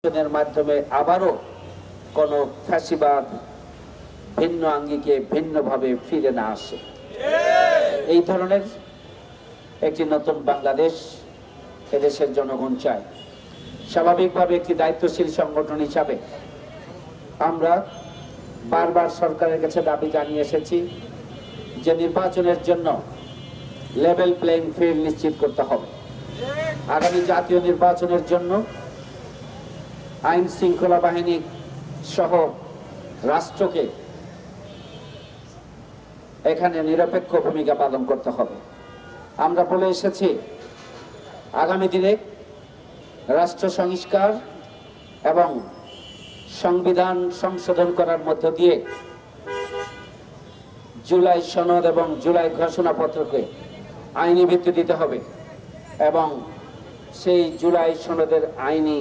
নির্বাচনের মাধ্যমে আবারও কোনো ফ্যাসিবাদ ভিন্ন আঙ্গিকে ভিন্নভাবে ফিরে না আসে, এই ধরনের একটি নতুন বাংলাদেশ এদেশের জনগণ চায়। স্বাভাবিকভাবে একটি দায়িত্বশীল সংগঠন হিসাবে আমরা বারবার সরকারের কাছে দাবি জানিয়ে এসেছি যে নির্বাচনের জন্য লেভেল প্লেইং ফিল্ড নিশ্চিত করতে হবে। আগামী জাতীয় নির্বাচনের জন্য আইন শৃঙ্খলা বাহিনী সহ রাষ্ট্রকে এখানে নিরপেক্ষ ভূমিকা পালন করতে হবে। আমরা বলে এসেছি আগামী দিনে রাষ্ট্র সংস্কার এবং সংবিধান সংশোধন করার মধ্য দিয়ে জুলাই সনদ এবং জুলাই ঘোষণাপত্রকে আইনি ভিত্তি দিতে হবে এবং সেই জুলাই সনদের আইনি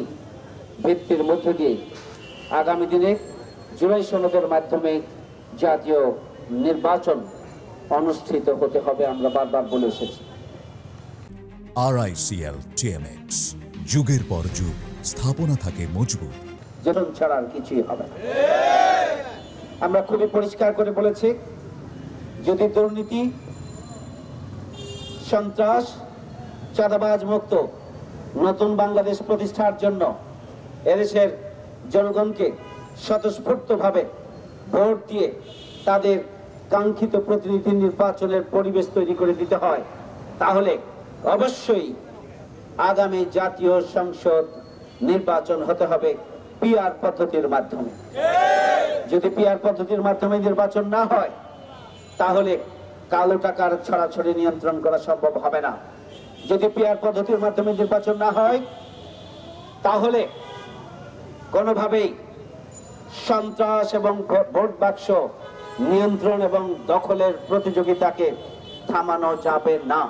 ভিত্তির মধ্য দিয়ে আগামী দিনে জুলাই সনদের মাধ্যমে জাতীয় নির্বাচন অনুষ্ঠিত হতে হবে। আমরা বারবার বলে এসেছি। RICL TMX, যুগের পর যুগ স্থাপনা থাকে মজবুত, জনগণ ছাড়া আর কিছুই হবে না। আমরা খুবই পরিষ্কার করে বলেছি, যদি দুর্নীতি, সন্ত্রাস, চাঁদাবাজ মুক্ত নতুন বাংলাদেশ প্রতিষ্ঠার জন্য এদেশের জনগণকে স্বতঃস্ফূর্তভাবে ভোট দিয়ে তাদের কাঙ্ক্ষিত প্রতিনিধি নির্বাচনের পরিবেশ তৈরি করে দিতে হয়, তাহলে অবশ্যই আগামী জাতীয় সংসদ নির্বাচন হতে হবে পিআর পদ্ধতির মাধ্যমে। যদি পিআর পদ্ধতির মাধ্যমে নির্বাচন না হয় তাহলে কালো টাকার ছড়াছড়ি নিয়ন্ত্রণ করা সম্ভব হবে না। যদি পিআর পদ্ধতির মাধ্যমে নির্বাচন না হয় তাহলে কোনোভাবেই সন্ত্রাস এবং ভোট বাক্স নিয়ন্ত্রণ এবং দখলের প্রতিযোগিতাকে থামানো যাবে না।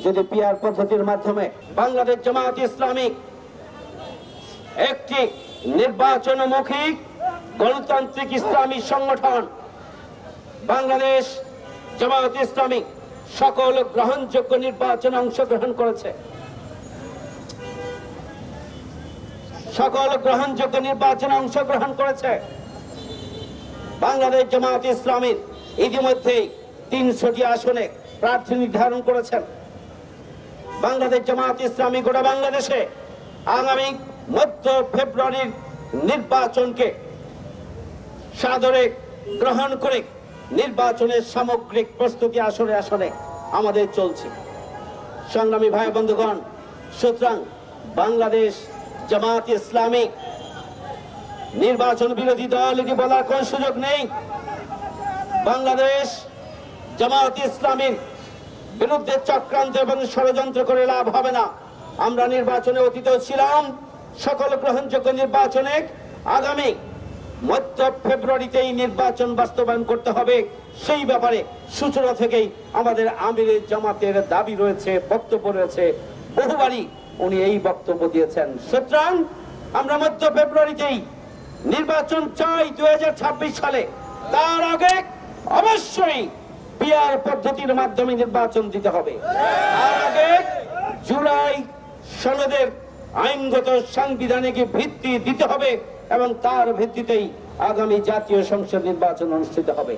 যদি পিআর পদ্ধতির মাধ্যমে বাংলাদেশ জামায়াত ইসলামী একটি নির্বাচনমুখী গণতান্ত্রিক ইসলামী সংগঠন, বাংলাদেশ জামায়াত ইসলামী সকল গ্রহণযোগ্য নির্বাচনে অংশগ্রহণ করেছে, সকল গ্রহণযোগ্য নির্বাচনে অংশগ্রহণ করেছে। বাংলাদেশ জামায়াত ইসলামীর ইতিমধ্যেই ৩০০টি আসনে প্রার্থী নির্ধারণ করেছেন। বাংলাদেশ জামায়াত ইসলামী গোটা বাংলাদেশে আগামী মধ্য ফেব্রুয়ারির নির্বাচনকে সাদরে গ্রহণ করে নির্বাচনের সামগ্রিক প্রস্তুতি আসরে আসরে আমাদের চলছে। সংগ্রামী ভাই বন্ধুগণ, সুতরাং বাংলাদেশ জামায়াত ইসলামী নির্বাচন বিরোধী দল এটি বলার কোন সুযোগ নেই। বাংলাদেশ জামায়াত ইসলামীর বিরুদ্ধে চক্রান্ত এবং ষড়যন্ত্র করে লাভ হবে না। আমরা নির্বাচনে অতীতেও ছিলাম, সকল গ্রহণযোগ্য নির্বাচনে আগামী মধ্য ফেব্রুয়ারিতেই নির্বাচন বাস্তবায়ন করতে হবে, সেই ব্যাপারে সূচনা থেকেই আমাদের আমিরে জামাতের দাবি রয়েছে, বক্তব্য রয়েছে, বহুবারই উনি এই বক্তব্য দিয়েছেন। সুতরাং আমরা মধ্য ফেব্রুয়ারিতেই নির্বাচন চাই 2026 সালে। তার আগে অবশ্যই পিআর পদ্ধতির মাধ্যমে নির্বাচন দিতে হবে। তার আগে জুলাই সনদের আইনগত সাংবিধানিক ভিত্তি দিতে হবে এবং তার ভিত্তিতেই আগামী জাতীয় সংসদ নির্বাচন অনুষ্ঠিত হবে।